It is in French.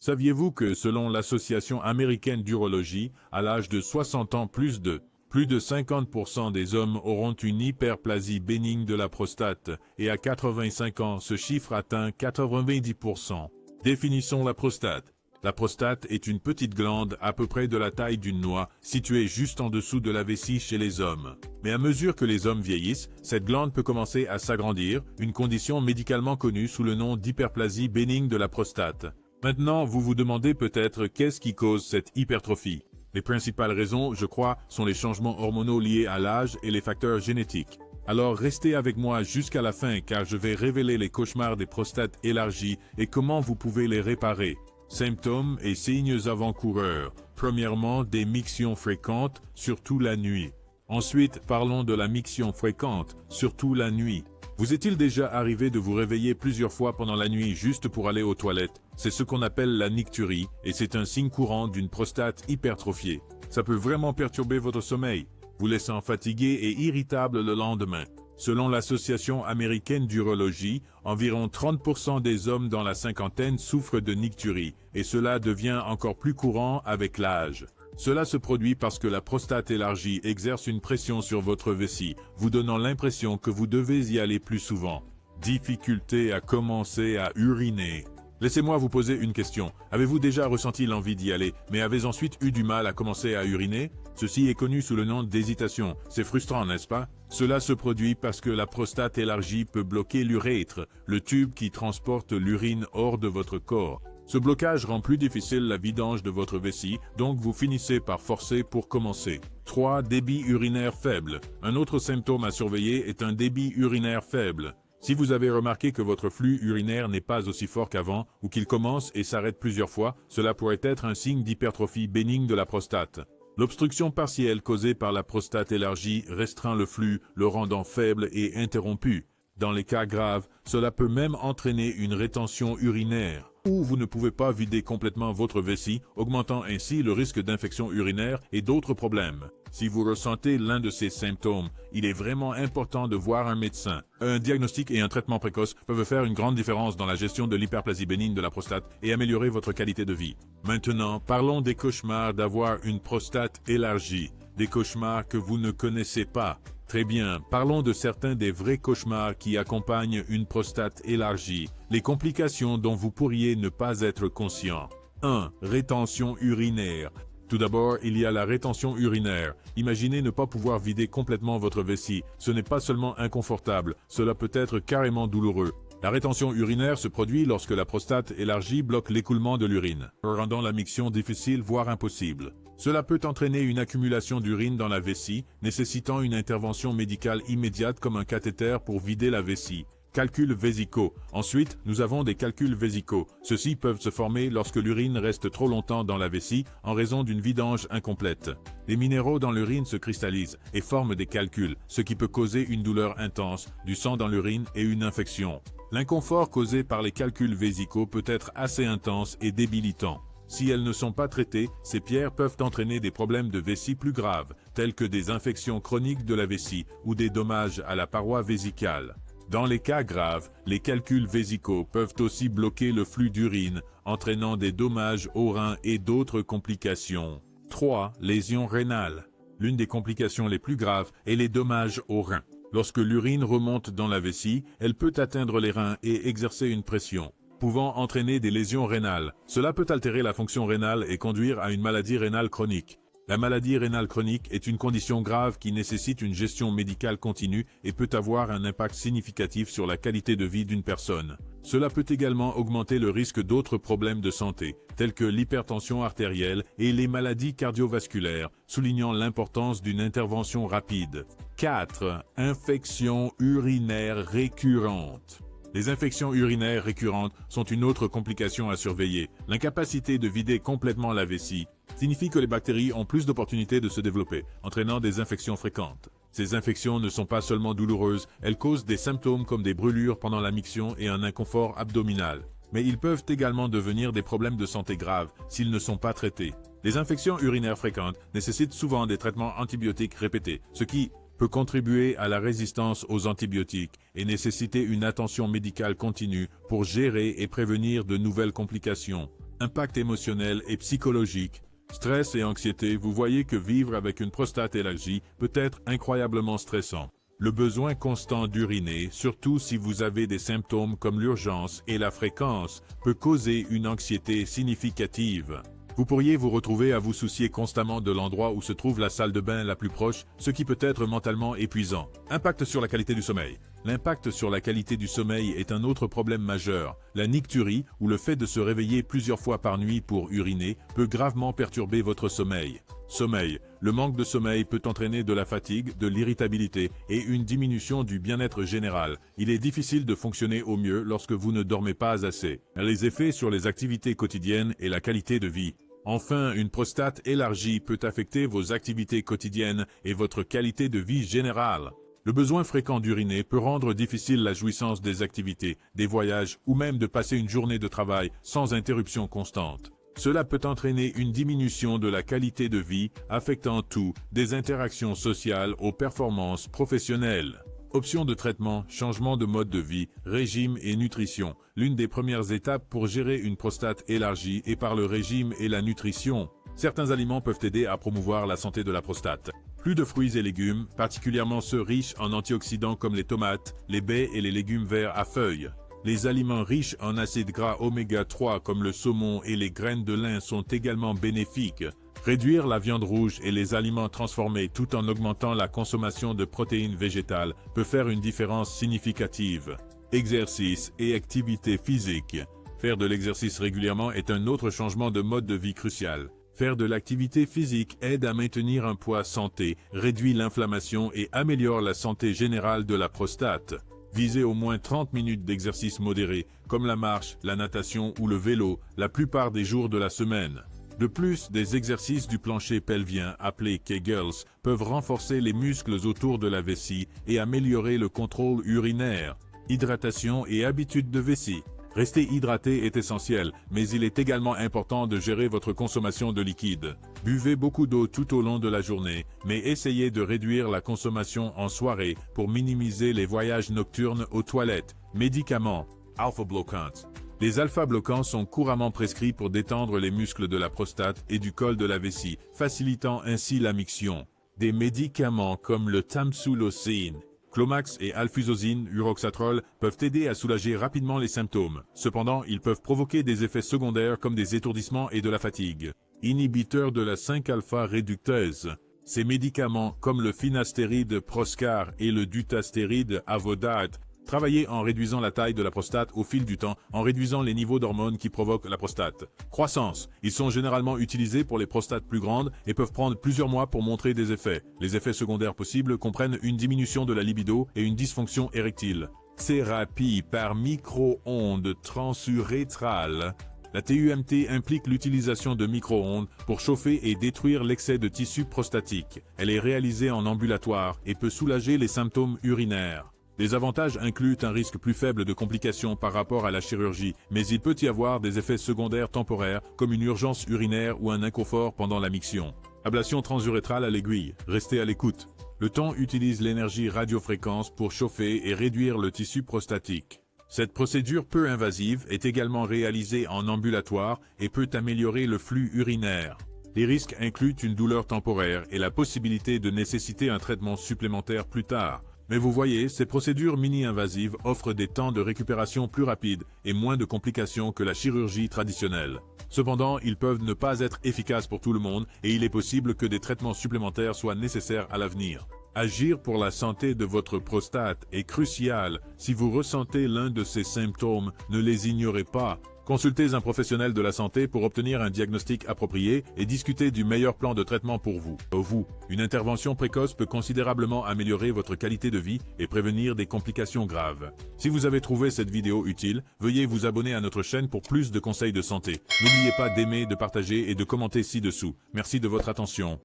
Saviez-vous que selon l'Association américaine d'urologie, à l'âge de 60 ans, plus de 50% des hommes auront une hyperplasie bénigne de la prostate et à 85 ans, ce chiffre atteint 90%. Définissons la prostate. La prostate est une petite glande à peu près de la taille d'une noix, située juste en dessous de la vessie chez les hommes. Mais à mesure que les hommes vieillissent, cette glande peut commencer à s'agrandir, une condition médicalement connue sous le nom d'hyperplasie bénigne de la prostate. Maintenant, vous vous demandez peut-être qu'est-ce qui cause cette hypertrophie. Les principales raisons, je crois, sont les changements hormonaux liés à l'âge et les facteurs génétiques. Alors restez avec moi jusqu'à la fin car je vais révéler les cauchemars des prostates élargies et comment vous pouvez les réparer. Symptômes et signes avant-coureurs. Premièrement, des mictions fréquentes, surtout la nuit. Ensuite, parlons de la miction fréquente, surtout la nuit. Vous est-il déjà arrivé de vous réveiller plusieurs fois pendant la nuit juste pour aller aux toilettes? C'est ce qu'on appelle la nicturie et c'est un signe courant d'une prostate hypertrophiée. Ça peut vraiment perturber votre sommeil, vous laissant fatigué et irritable le lendemain. Selon l'Association américaine d'urologie, environ 30% des hommes dans la cinquantaine souffrent de nicturie, et cela devient encore plus courant avec l'âge. Cela se produit parce que la prostate élargie exerce une pression sur votre vessie, vous donnant l'impression que vous devez y aller plus souvent. Difficulté à commencer à uriner. Laissez-moi vous poser une question. Avez-vous déjà ressenti l'envie d'y aller, mais avez ensuite eu du mal à commencer à uriner? Ceci est connu sous le nom d'hésitation. C'est frustrant, n'est-ce pas? Cela se produit parce que la prostate élargie peut bloquer l'urètre, le tube qui transporte l'urine hors de votre corps. Ce blocage rend plus difficile la vidange de votre vessie, donc vous finissez par forcer pour commencer. 3. Débit urinaire faible. Un autre symptôme à surveiller est un débit urinaire faible. Si vous avez remarqué que votre flux urinaire n'est pas aussi fort qu'avant, ou qu'il commence et s'arrête plusieurs fois, cela pourrait être un signe d'hypertrophie bénigne de la prostate. L'obstruction partielle causée par la prostate élargie restreint le flux, le rendant faible et interrompu. Dans les cas graves, cela peut même entraîner une rétention urinaire, ou vous ne pouvez pas vider complètement votre vessie, augmentant ainsi le risque d'infection urinaire et d'autres problèmes. Si vous ressentez l'un de ces symptômes, il est vraiment important de voir un médecin. Un diagnostic et un traitement précoce peuvent faire une grande différence dans la gestion de l'hyperplasie bénigne de la prostate et améliorer votre qualité de vie. Maintenant, parlons des cauchemars d'avoir une prostate élargie, des cauchemars que vous ne connaissez pas. Très bien, parlons de certains des vrais cauchemars qui accompagnent une prostate élargie, les complications dont vous pourriez ne pas être conscient. 1. Rétention urinaire. Tout d'abord, il y a la rétention urinaire. Imaginez ne pas pouvoir vider complètement votre vessie. Ce n'est pas seulement inconfortable, cela peut être carrément douloureux. La rétention urinaire se produit lorsque la prostate élargie bloque l'écoulement de l'urine, rendant la miction difficile voire impossible. Cela peut entraîner une accumulation d'urine dans la vessie, nécessitant une intervention médicale immédiate comme un cathéter pour vider la vessie. Calculs vésicaux. Ensuite, nous avons des calculs vésicaux. Ceux-ci peuvent se former lorsque l'urine reste trop longtemps dans la vessie en raison d'une vidange incomplète. Les minéraux dans l'urine se cristallisent et forment des calculs, ce qui peut causer une douleur intense, du sang dans l'urine et une infection. L'inconfort causé par les calculs vésicaux peut être assez intense et débilitant. Si elles ne sont pas traitées, ces pierres peuvent entraîner des problèmes de vessie plus graves, tels que des infections chroniques de la vessie ou des dommages à la paroi vésicale. Dans les cas graves, les calculs vésicaux peuvent aussi bloquer le flux d'urine, entraînant des dommages aux reins et d'autres complications. 3. Lésions rénales. L'une des complications les plus graves est les dommages aux reins. Lorsque l'urine remonte dans la vessie, elle peut atteindre les reins et exercer une pression, pouvant entraîner des lésions rénales. Cela peut altérer la fonction rénale et conduire à une maladie rénale chronique. La maladie rénale chronique est une condition grave qui nécessite une gestion médicale continue et peut avoir un impact significatif sur la qualité de vie d'une personne. Cela peut également augmenter le risque d'autres problèmes de santé, tels que l'hypertension artérielle et les maladies cardiovasculaires, soulignant l'importance d'une intervention rapide. 4. Infections urinaires récurrentes. Les infections urinaires récurrentes sont une autre complication à surveiller. L'incapacité de vider complètement la vessie signifie que les bactéries ont plus d'opportunités de se développer, entraînant des infections fréquentes. Ces infections ne sont pas seulement douloureuses, elles causent des symptômes comme des brûlures pendant la miction et un inconfort abdominal. Mais ils peuvent également devenir des problèmes de santé graves s'ils ne sont pas traités. Les infections urinaires fréquentes nécessitent souvent des traitements antibiotiques répétés, ce qui peut contribuer à la résistance aux antibiotiques et nécessiter une attention médicale continue pour gérer et prévenir de nouvelles complications. Impact émotionnel et psychologique. Stress et anxiété, vous voyez que vivre avec une prostate élargie peut être incroyablement stressant. Le besoin constant d'uriner, surtout si vous avez des symptômes comme l'urgence et la fréquence, peut causer une anxiété significative. Vous pourriez vous retrouver à vous soucier constamment de l'endroit où se trouve la salle de bain la plus proche, ce qui peut être mentalement épuisant. Impact sur la qualité du sommeil. L'impact sur la qualité du sommeil est un autre problème majeur. La nicturie, ou le fait de se réveiller plusieurs fois par nuit pour uriner, peut gravement perturber votre sommeil. Sommeil. Le manque de sommeil peut entraîner de la fatigue, de l'irritabilité et une diminution du bien-être général. Il est difficile de fonctionner au mieux lorsque vous ne dormez pas assez. Les effets sur les activités quotidiennes et la qualité de vie. Enfin, une prostate élargie peut affecter vos activités quotidiennes et votre qualité de vie générale. Le besoin fréquent d'uriner peut rendre difficile la jouissance des activités, des voyages ou même de passer une journée de travail sans interruption constante. Cela peut entraîner une diminution de la qualité de vie, affectant tout, des interactions sociales aux performances professionnelles. Options de traitement, changement de mode de vie, régime et nutrition. L'une des premières étapes pour gérer une prostate élargie est par le régime et la nutrition. Certains aliments peuvent aider à promouvoir la santé de la prostate. Plus de fruits et légumes, particulièrement ceux riches en antioxydants comme les tomates, les baies et les légumes verts à feuilles. Les aliments riches en acides gras oméga 3 comme le saumon et les graines de lin sont également bénéfiques. Réduire la viande rouge et les aliments transformés tout en augmentant la consommation de protéines végétales peut faire une différence significative. Exercice et activité physique. Faire de l'exercice régulièrement est un autre changement de mode de vie crucial. Faire de l'activité physique aide à maintenir un poids santé, réduit l'inflammation et améliore la santé générale de la prostate. Visez au moins 30 minutes d'exercice modéré, comme la marche, la natation ou le vélo, la plupart des jours de la semaine. De plus, des exercices du plancher pelvien, appelés Kegels, peuvent renforcer les muscles autour de la vessie et améliorer le contrôle urinaire. Hydratation et habitudes de vessie. Rester hydraté est essentiel, mais il est également important de gérer votre consommation de liquide. Buvez beaucoup d'eau tout au long de la journée, mais essayez de réduire la consommation en soirée pour minimiser les voyages nocturnes aux toilettes. Médicaments. Alpha-bloquants. Les alpha-bloquants sont couramment prescrits pour détendre les muscles de la prostate et du col de la vessie, facilitant ainsi la miction. Des médicaments comme le tamsulosine, Clomax et alfuzosin uroxatrol peuvent aider à soulager rapidement les symptômes. Cependant, ils peuvent provoquer des effets secondaires comme des étourdissements et de la fatigue. Inhibiteurs de la 5-alpha réductase. Ces médicaments, comme le finastéride Proscar et le dutastéride Avodart, travaillent en réduisant la taille de la prostate au fil du temps, en réduisant les niveaux d'hormones qui provoquent la prostate. Croissance. Ils sont généralement utilisés pour les prostates plus grandes et peuvent prendre plusieurs mois pour montrer des effets. Les effets secondaires possibles comprennent une diminution de la libido et une dysfonction érectile. Thérapie par micro-ondes transurétrales. La TUMT implique l'utilisation de micro-ondes pour chauffer et détruire l'excès de tissu prostatique. Elle est réalisée en ambulatoire et peut soulager les symptômes urinaires. Les avantages incluent un risque plus faible de complications par rapport à la chirurgie, mais il peut y avoir des effets secondaires temporaires comme une urgence urinaire ou un inconfort pendant la miction. Ablation transurétrale à l'aiguille. Restez à l'écoute. Le thon utilise l'énergie radiofréquence pour chauffer et réduire le tissu prostatique. Cette procédure peu invasive est également réalisée en ambulatoire et peut améliorer le flux urinaire. Les risques incluent une douleur temporaire et la possibilité de nécessiter un traitement supplémentaire plus tard. Mais vous voyez, ces procédures mini-invasives offrent des temps de récupération plus rapides et moins de complications que la chirurgie traditionnelle. Cependant, ils peuvent ne pas être efficaces pour tout le monde et il est possible que des traitements supplémentaires soient nécessaires à l'avenir. Agir pour la santé de votre prostate est crucial. Si vous ressentez l'un de ces symptômes, ne les ignorez pas. Consultez un professionnel de la santé pour obtenir un diagnostic approprié et discuter du meilleur plan de traitement pour vous. Une intervention précoce peut considérablement améliorer votre qualité de vie et prévenir des complications graves. Si vous avez trouvé cette vidéo utile, veuillez vous abonner à notre chaîne pour plus de conseils de santé. N'oubliez pas d'aimer, de partager et de commenter ci-dessous. Merci de votre attention.